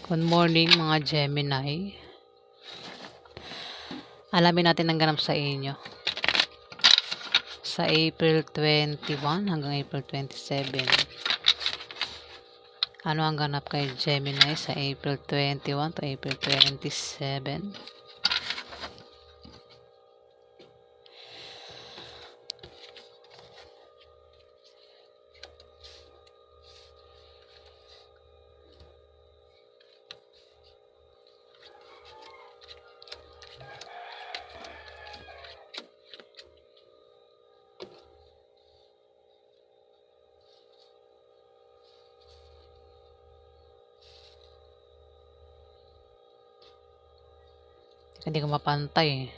Good morning mga Gemini. Alamin natin ang ganap sa inyo. Sa April 21 hanggang April 27. Ano ang ganap kay Gemini sa April 21 to April 27? Hindi ko mapantay.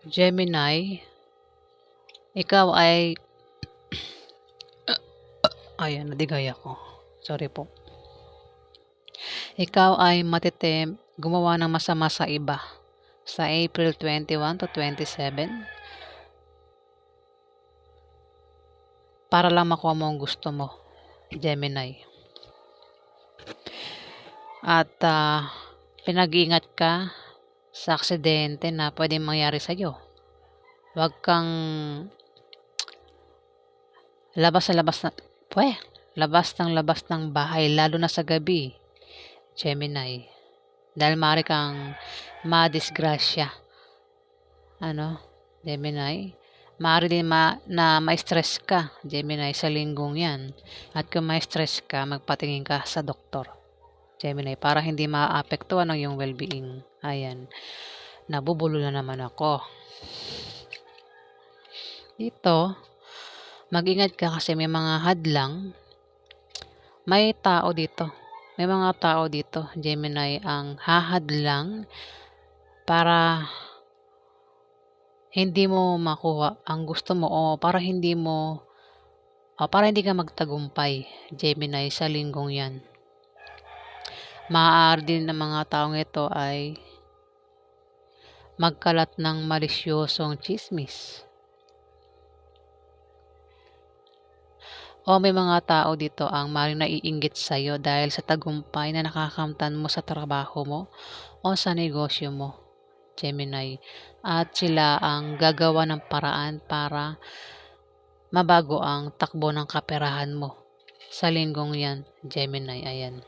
Gemini, ikaw ay ayan, nadigay ako. Sorry po. Ikaw ay matitim gumawa ng masama sa iba sa April 21 to 27 para lang makuha mo ang gusto mo, Gemini. At pinag-iingat ka sa aksidente na pwedeng mangyari sa'yo. Huwag kang labas ng bahay, lalo na sa gabi, Gemini. Dahil maaari kang madisgrasya. Gemini? Maaari din na ma-stress ka, Gemini, sa linggong yan. At kung ma-stress ka, magpatingin ka sa doktor, Gemini, para hindi maapektuhan ang iyong well-being. Ayan. Nabubulo na naman ako. Dito, mag-ingat ka kasi may mga hadlang. May mga tao dito, Gemini, ang hahadlang para hindi mo makuha ang gusto mo o para hindi ka magtagumpay, Gemini, sa linggong yan. Maaari din ng mga taong ito ay magkalat ng malisyosong chismis. O may mga tao dito ang maaaring naiinggit sa iyo dahil sa tagumpay na nakakamtan mo sa trabaho mo o sa negosyo mo, Gemini. At sila ang gagawa ng paraan para mabago ang takbo ng kaperahan mo sa linggong yan, Gemini. Ayan.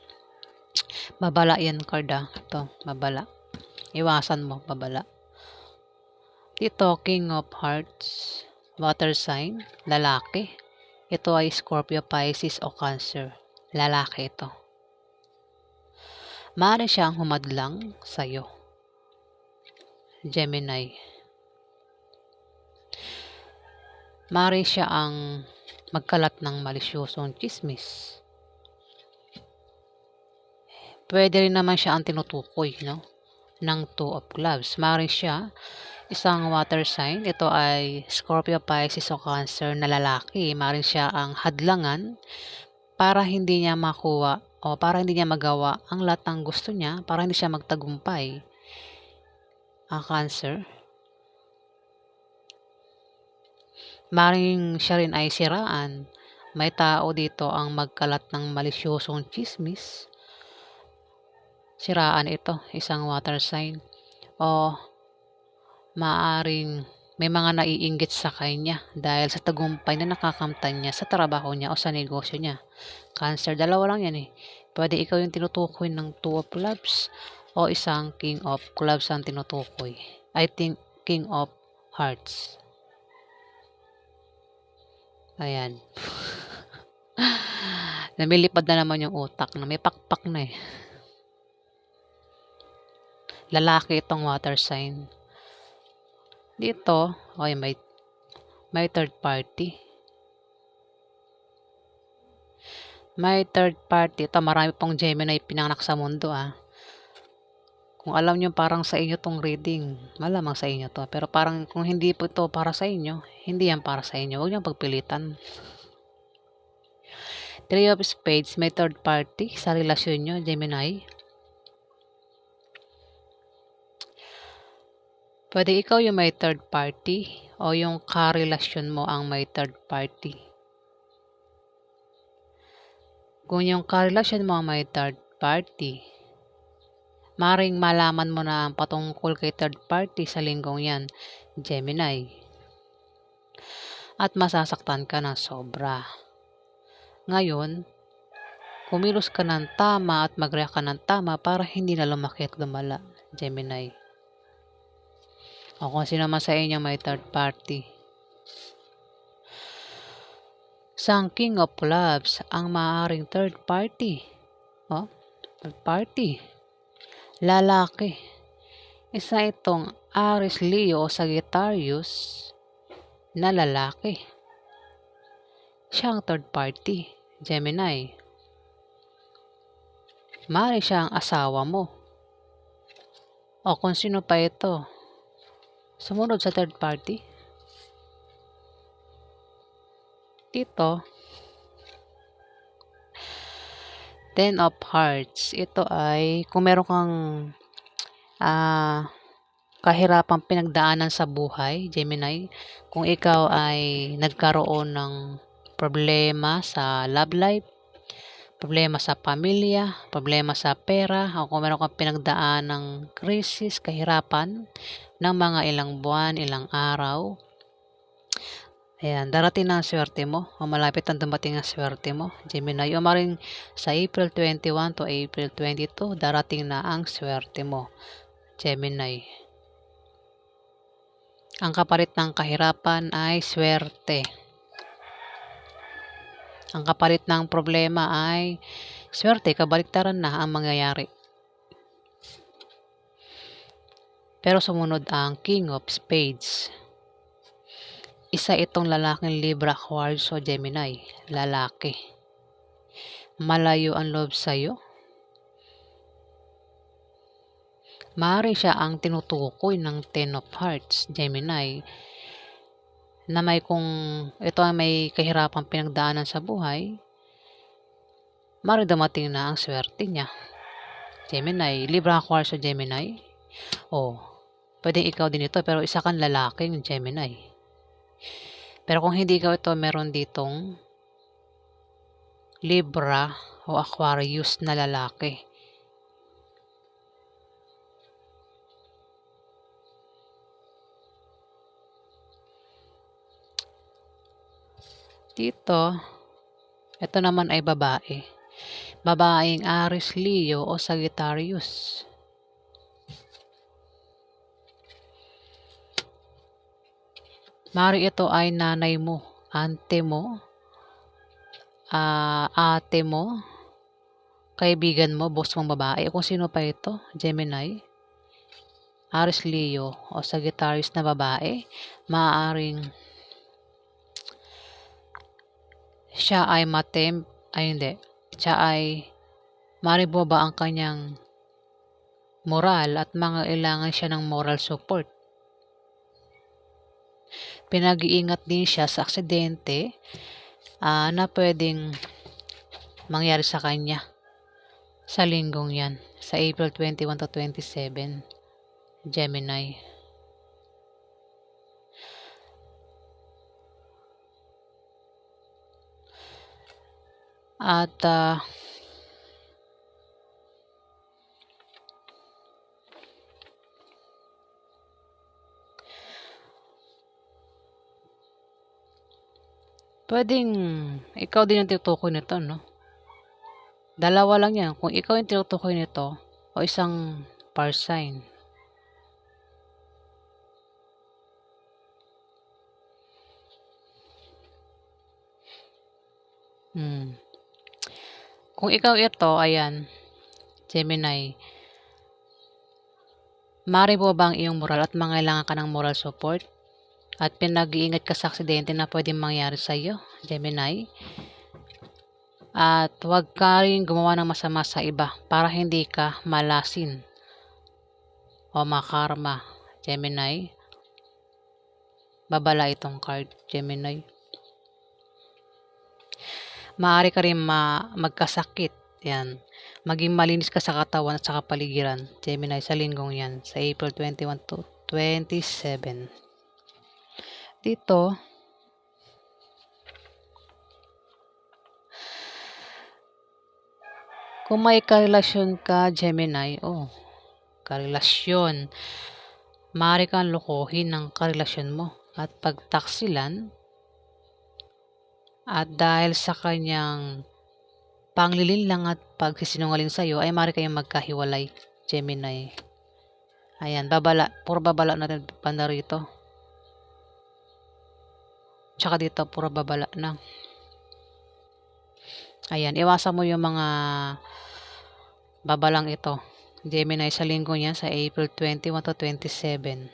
Babala yan, card. Ito, babala. Iwasan mo, babala. Dito, King of Hearts, water sign, lalaki. Ito ay Scorpio, Pisces o Cancer. Lalaki ito. Maaari siyang humadlang sa'yo, Gemini. Maaari siya ang magkalat ng malisyosong chismis. Pwede rin naman siya ang tinutukoy, ng Two of Clubs. Maaari siya isang water sign. Ito ay Scorpio, Pisces o Cancer na lalaki. Maaari siya ang hadlangan para hindi niya makuha o para hindi niya magawa ang lahat ng gusto niya, para hindi siya magtagumpay. Cancer. Maring siya rin ay siraan. May tao dito ang magkalat ng malisyosong chismis. Siraan ito, isang water sign. O maaring may mga naiinggit sa kanya dahil sa tagumpay na nakakamtan niya sa trabaho niya o sa negosyo niya. Cancer, dalawa lang yan eh. Pwede ikaw yung tinutukoy ng Two of Clubs o isang King of Clubs ang tinutukoy. I think King of Hearts. Ayan. Namilipad na naman yung utak na may pakpak na eh. Lalaki itong water sign. Dito, okay, may third party. May third party. Ito, marami pong Gemini pinanganak sa mundo Kung alam nyo parang sa inyo tong reading, malamang sa inyo to. Pero parang kung hindi po ito para sa inyo, hindi yan para sa inyo. Huwag nyo pagpilitan. Three of Spades, may third party sa relasyon nyo, Gemini. Pwede ikaw yung may third party o yung karelasyon mo ang may third party. Kung yung karelasyon mo ang may third party, maring malaman mo na ang patungkol kay third party sa linggong yan, Gemini. At masasaktan ka ng sobra. Ngayon, kumilos ka ng tama at mag-react ka ng tama para hindi na lumaki at lumala, Gemini. O kung sino man sa inyo may third party. Sa King of Clubs, ang maaaring third party. Third party. Lalaki. Isa itong Aries, Leo o Sagittarius na lalaki. Siya ang third party, Gemini. Maaari siya ang asawa mo. O kung sino pa ito. Sumunod sa third party. Dito, Ten of Hearts. Ito ay kung meron kang kahirapang pinagdaanan sa buhay, Gemini. Kung ikaw ay nagkaroon ng problema sa love life, problema sa pamilya, problema sa pera, o kung meron kang pinagdaan ng krisis, kahirapan ng mga ilang buwan, ilang araw, ayan, darating na ang swerte mo o malapit ang dumating ang swerte mo, Gemini. O maring sa April 21 to April 22, darating na ang swerte mo, Gemini. Ang kapalit ng kahirapan ay swerte. Ang kapalit ng problema ay swerte, kabaliktaran na ang mangyayari. Pero sumunod ang King of Spades. Isa itong lalaking Libra, Aquarius o Gemini. Lalaki. Malayo ang loob sa'yo. Maaari siya ang tinutukoy ng Ten of Hearts, Gemini, na may kung ito ay may kahirapang pinagdaanan sa buhay, maaari dumating na ang swerte niya, Gemini. Libra, Aquarius o Gemini. Pwedeng ikaw din ito pero isa kang lalaking Gemini. Pero kung hindi ikaw ito, meron ditong Libra o Aquarius na lalaki. Dito, ito naman ay babae. Babaeng Aries, Leo o Sagittarius. Mari ito ay nanay mo, ante mo, ate mo, kaibigan mo, boss mong babae. Kung sino pa ito, Gemini, Aries, Leo o Sagittarius na babae, maaaring siya ay maaaring bumaba ang kanyang moral at mangailangan siya ng moral support. Pinag-iingat din siya sa aksidente na pwedeng mangyari sa kanya sa linggong yan, sa April 21 to 27, Gemini. At pwedeng ikaw din ang tinutukoy nito, no? Dalawa lang yan. Kung ikaw yung tinutukoy nito o isang par sign. Kung ikaw ito, ayan, Gemini, maaari mo ba ang iyong moral at mangailangan ka ng moral support? At pinag-iingat ka sa aksidente na pwedeng mangyari sa iyo, Gemini. At huwag ka rin gumawa ng masama sa iba para hindi ka malasin o makarma, Gemini. Babala itong card, Gemini. Maaari ka rin magkasakit. Yan. Maging malinis ka sa katawan at sa kapaligiran, Gemini, sa linggong yan, sa April 21 to 27. Dito, kung may karelasyon ka, Gemini, karelasyon, maaari kang lokohin ng karelasyon mo at pagtaksilan at dahil sa kanyang panglilinlang at pagsisinungaling sa'yo ay maaari kayong magkahiwalay, Gemini. Ayan, puro babala na rin banda rito. Tsaka dito, puro babala na. Ayan, iwasan mo yung mga babalang ito, Gemini, sa linggo niya sa April 21 to 27.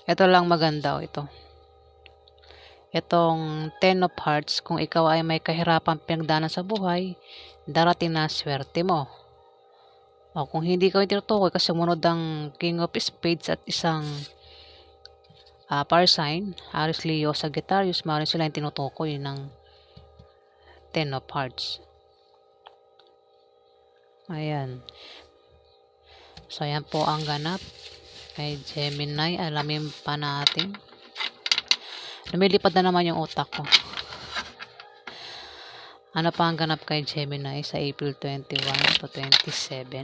Ito lang maganda ito. Itong 10 of Hearts, kung ikaw ay may kahirapan pinagdaanan sa buhay, darating na swerte mo. O kung hindi ka tinutukoy kasi sumunod ang King of Spades at isang fire sign, Aries, Leo, Sagittarius, maaaring sila yung tinutukoy ng 10 of Hearts. Ayan. So, ayan po ang ganap kay Gemini. Alamin pa natin. Lumilipad na naman yung utak ko. Ano pa ang ganap kay Gemini sa April 21 to 27?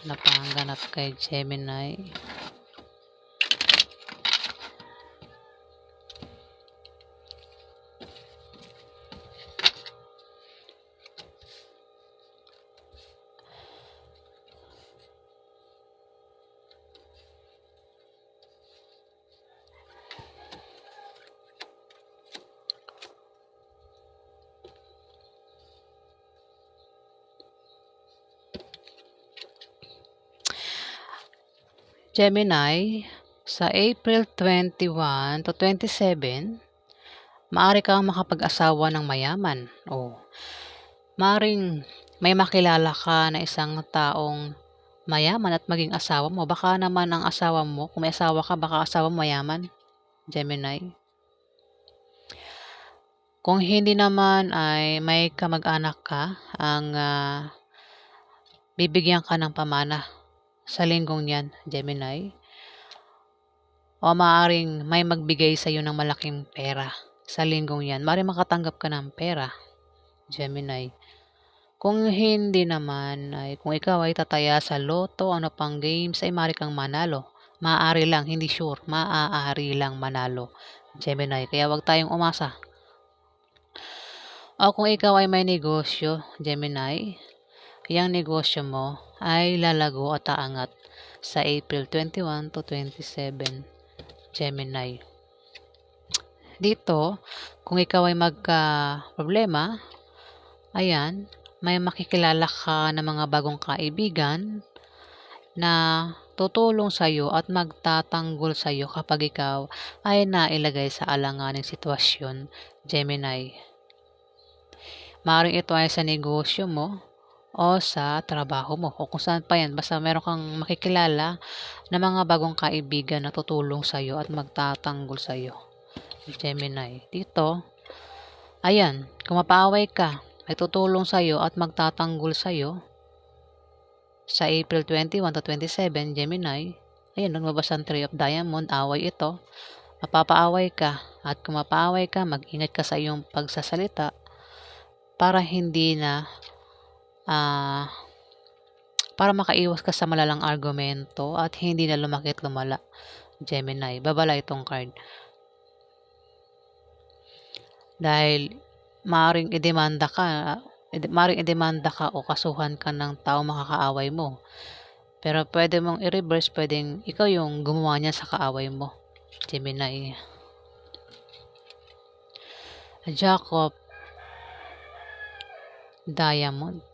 Ano pa ang ganap kay Gemini? Gemini, sa April 21 to 27, maaari kang makapag-asawa ng mayaman. Maaring may makilala ka na isang taong mayaman at maging asawa mo. Baka naman ang asawa mo, kung may asawa ka, baka asawa mo mayaman, Gemini. Kung hindi naman ay may kamag-anak ka ang bibigyan ka ng pamana sa linggong yan, Gemini. O maaaring may magbigay sa iyo ng malaking pera sa linggong yan. Maaaring makatanggap ka ng pera, Gemini. Kung hindi naman, ay kung ikaw ay tataya sa loto, ano pang games, ay maaari kang manalo. Maaari lang, hindi sure. Maaari lang manalo, Gemini. Kaya wag tayong umasa. O kung ikaw ay may negosyo, Gemini, yung negosyo mo ay lalago at aangat sa April 21 to 27, Gemini. Dito, kung ikaw ay magka-problema, ayan, may makikilala ka ng mga bagong kaibigan na tutulong sa iyo at magtatanggol sa iyo kapag ikaw ay nailagay sa alanganing sitwasyon, Gemini. Maaaring ito ay sa negosyo mo o sa trabaho mo o kung saan pa yan. Basta meron kang makikilala na mga bagong kaibigan na tutulong sa iyo at magtatanggol sa iyo, Gemini. Dito, ayan, kung mapaaway ka, ay tutulong sa iyo at magtatanggol sa iyo sa April 21 to 27, Gemini. Ayan, lumabas ang 3 of Diamond, away ito. Mapapaaway ka at kung mapaaway ka, mag-ingat ka sa iyong pagsasalita para hindi na para makaiwas ka sa malalang argumento at hindi na lumakit lumala, Gemini. Babala itong card. Dahil maaring idemanda ka o kasuhan ka ng tao makakaaway mo. Pero pwede mong i-reverse, pwedeng ikaw yung gumawa niya sa kaaway mo, Gemini. Jack of Diamond.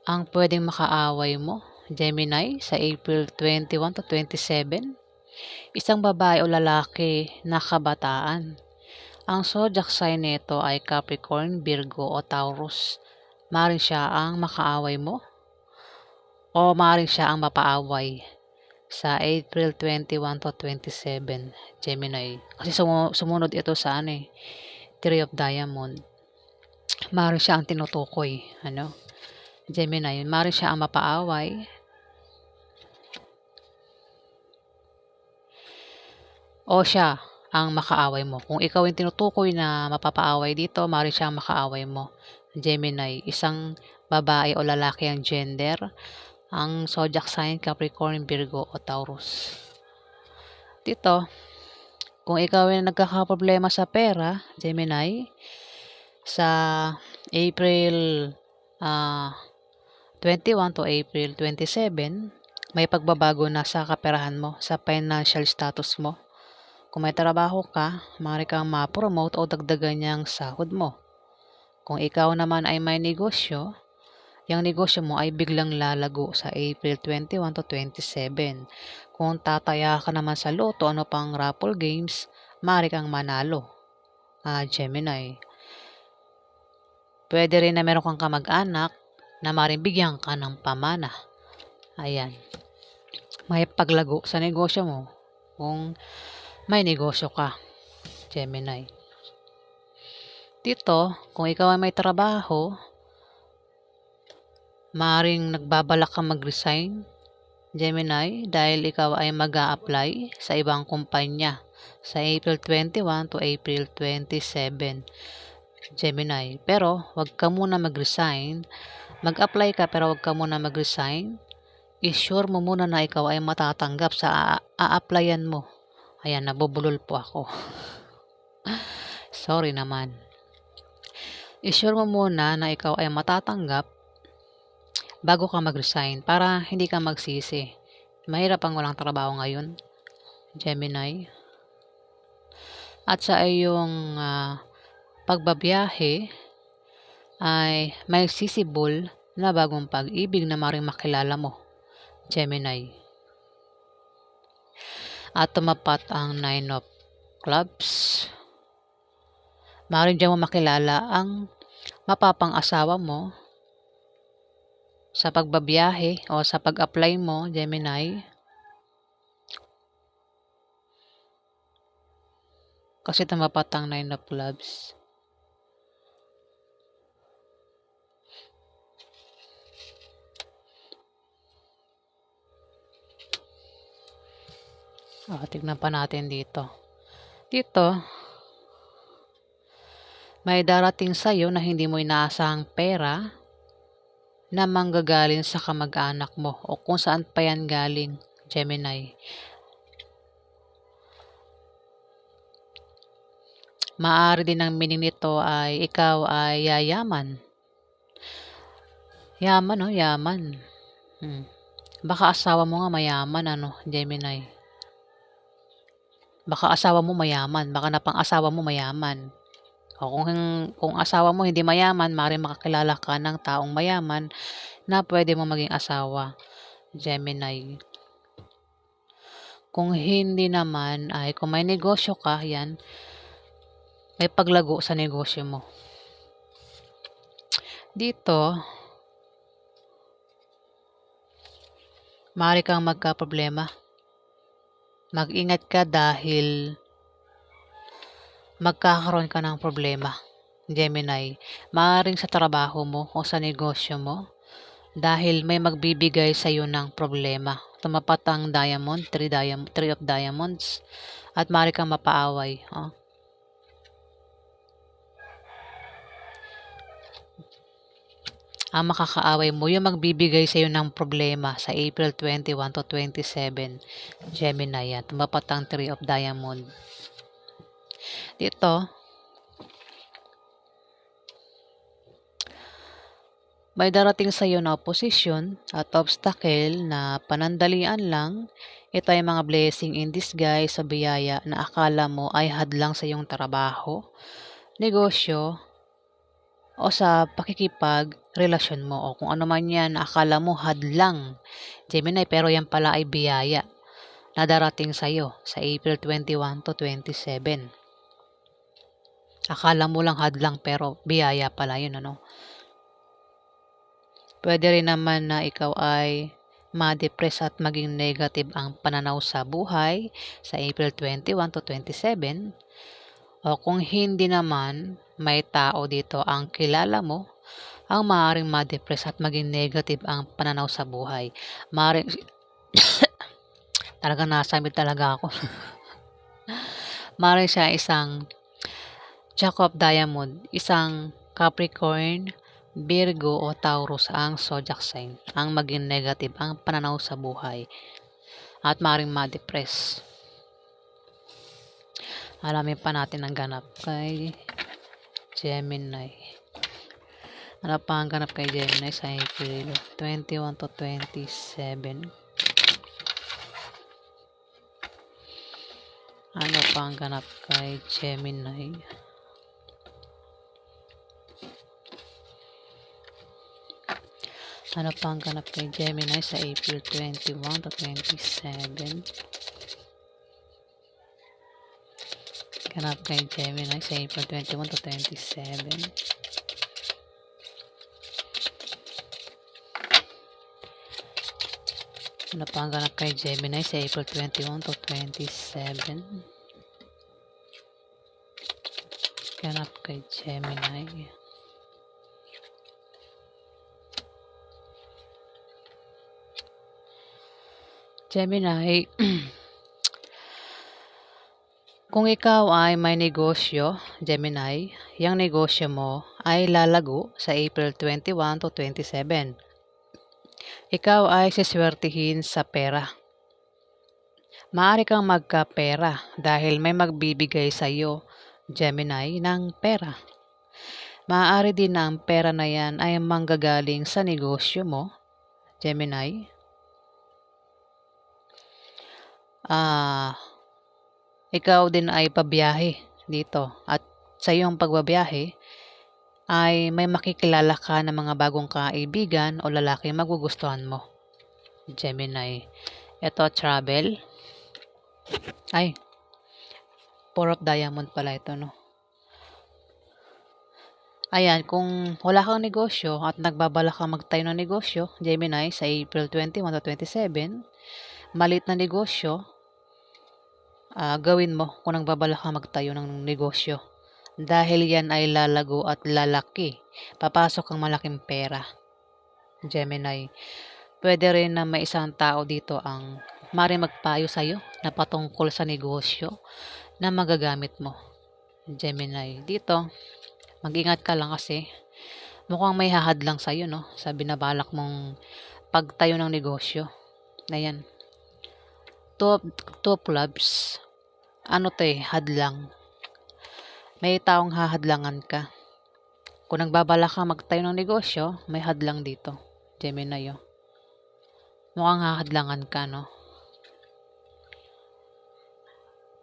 Ang pwedeng makaaway mo, Gemini, sa April 21 to 27, isang babae o lalaki na kabataan. Ang zodiac sign nito ay Capricorn, Virgo o Taurus. Maaaring siya ang makaaway mo o maaaring siya ang mapaaway sa April 21 to 27, Gemini. Kasi sumunod ito sa 3 of Diamond. Maaari siya ang tinutukoy, Gemini, maaari siya ang mapaaway o siya ang makaaway mo. Kung ikaw yung tinutukoy na mapapaaway dito, maaari siya ang makaaway mo. Gemini, isang babae o lalaki ang gender, ang zodiac sign Capricorn, Virgo o Taurus. Dito, kung ikaw ay nagkakaproblema sa pera, Gemini, sa April 21 to April 27, may pagbabago na sa kaperahan mo, sa financial status mo. Kung may trabaho ka, maaari kang ma-promote o dagdagan niyang sahod mo. Kung ikaw naman ay may negosyo, yung negosyo mo ay biglang lalago sa April 21 to 27. Kung tataya ka naman sa loto, ano pang raffle games, maaari kang manalo. Gemini. Pwede rin na meron kang kamag-anak na maaaring bigyan ka ng pamana. Ayan. May paglago sa negosyo mo kung may negosyo ka, Gemini. Dito, kung ikaw ay may trabaho, maaaring nagbabalak kang mag-resign, Gemini, dahil ikaw ay mag-a-apply sa ibang kumpanya sa April 21 to April 27, Gemini. Pero, wag ka muna mag-resign. Mag-apply ka pero wag ka muna mag-resign. I-sure mo muna na ikaw ay matatanggap sa a-applyan mo. Ayan, nabubulol po ako. Sorry naman. I-sure mo muna na ikaw ay matatanggap bago ka mag-resign para hindi ka magsisi. Mahirap ang walang trabaho ngayon, Gemini. At sa iyong pagbabiyahe ay may sisibol na bagong pag-ibig na maring makilala mo, Gemini. At tumapat ang 9 of Clubs. Maaaring diyan mo makilala ang mapapang-asawa mo sa pagbabiyahe o sa pag-apply mo, Gemini. Kasi tumapat ang 9 of Clubs. Tignan pa natin dito. Dito, may darating sa'yo na hindi mo inaasahang pera na manggagaling sa kamag-anak mo o kung saan pa yan galing, Gemini. Maaari din ang meaning nito ay ikaw ay yayaman. Yaman, yaman. Baka asawa mo nga mayaman, Gemini. Baka asawa mo mayaman, baka napang-asawa mo mayaman. O kung asawa mo hindi mayaman, maaaring makakilala ka ng taong mayaman na pwede mo maging asawa, Gemini. Kung hindi naman ay kung may negosyo ka, yan, may paglago sa negosyo mo. Dito, maaari kang magka-problema. Mag-ingat ka dahil magkakaroon ka ng problema, Gemini. Maaaring sa trabaho mo o sa negosyo mo dahil may magbibigay sa iyo ng problema. Tumapat ang diamond, 3 of diamonds at maaari kang mapaaway. Ang makakaaway mo, yung magbibigay sa iyo ng problema sa April 21 to 27, Gemini. Yan, tumapat ang 3 of diamond. Dito, may darating sa iyo na opposition at obstacle na panandalian lang. Ito ay mga blessing in disguise sa biyaya na akala mo ay hadlang sa iyong trabaho, negosyo, o sa pakikipag-relasyon mo o kung ano man yan akala mo hadlang, Gemini, pero yan pala ay biyaya na darating sa iyo sa April 21 to 27. Akala mo lang hadlang pero biyaya pala yun, Pwede rin naman na ikaw ay ma-depress at maging negative ang pananaw sa buhay sa April 21 to 27. O kung hindi naman, may tao dito ang kilala mo ang maaaring ma-depress at maging negative ang pananaw sa buhay. Maaaring talagang nasamid talaga ako. Maaaring siya isang Jack of Diamond, isang Capricorn, Virgo o Taurus ang zodiac sign ang maging negative ang pananaw sa buhay at maaaring ma-depress. Alamin pa natin ang ganap kay Gemini. Ano pa ang ganap kay Gemini sa April 21 to 27? Ano pa ang ganap kay Gemini? Ano pa ang ganap kay Gemini sa April 21 to 27? Ganap kay Gemini sa April 21 to 27. Ano pa ang ganap kay Gemini sa April 21 to 27? Ganap kay Gemini. Gemini, kung ikaw ay may negosyo, Gemini, yung negosyo mo ay lalago sa April 21 to 27. Ikaw ay siswertihin sa pera. Maaari kang magkapera dahil may magbibigay sa iyo, Gemini, ng pera. Maaari din na ang pera na yan ay manggagaling sa negosyo mo, Gemini. Ikaw din ay pabiyahe dito at sa iyong pagbabiyahe ay may makikilala ka ng mga bagong kaibigan o lalaki magugustuhan mo, Gemini. Ito, travel. Ay, 4 of Diamond pala ito, no? Ayan, kung wala kang negosyo at nagbabala kang magtayo ng negosyo, Gemini, sa April 21 to 27, maliit na negosyo, gawin mo kung nagbabala kang magtayo ng negosyo. Dahil yan ay lalago at lalaki. Papasok ang malaking pera, Gemini. Pwede rin na may isang tao dito ang maaaring magpayo sa'yo na patungkol sa negosyo na magagamit mo, Gemini. Dito, mag-ingat ka lang kasi mukhang may hahadlang sa'yo, no? Sa binabalak mong pagtayo ng negosyo. Ayan. Two of Clubs. Ano to hadlang. May taong hahadlangan ka. Kung nagbabala ka magtayo ng negosyo, may hadlang dito, Gemini. Mukhang hahadlangan ka, no?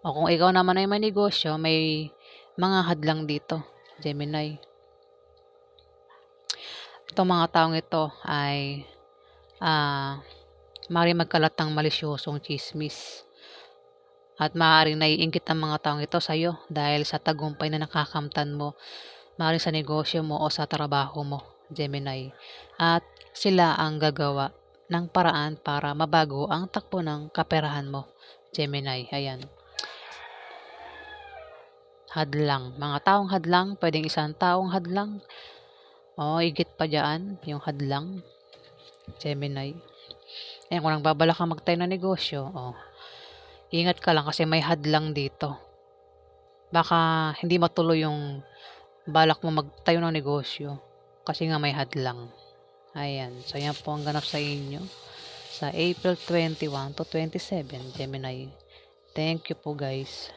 O kung ikaw naman ay may negosyo, may mga hadlang dito, Gemini. Itong mga taong ito ay maaaring magkalat ng malisyosong chismis. At maaaring naiinggit ang mga taong ito sa iyo dahil sa tagumpay na nakakamtan mo, maaaring sa negosyo mo o sa trabaho mo, Gemini. At sila ang gagawa ng paraan para mabago ang takbo ng kaperahan mo, Gemini. Ayan. Hadlang. Mga taong hadlang, pwedeng isang taong hadlang. O, higit pa dyan, yung hadlang, Gemini. Ayan, kung nagbabala ka magtayo ng negosyo, ingat ka lang kasi may hadlang dito. Baka hindi matuloy yung balak mo magtayo ng negosyo kasi nga may hadlang. Ayan. So, yan po ang ganap sa inyo sa April 21 to 27, Gemini. Thank you po, guys.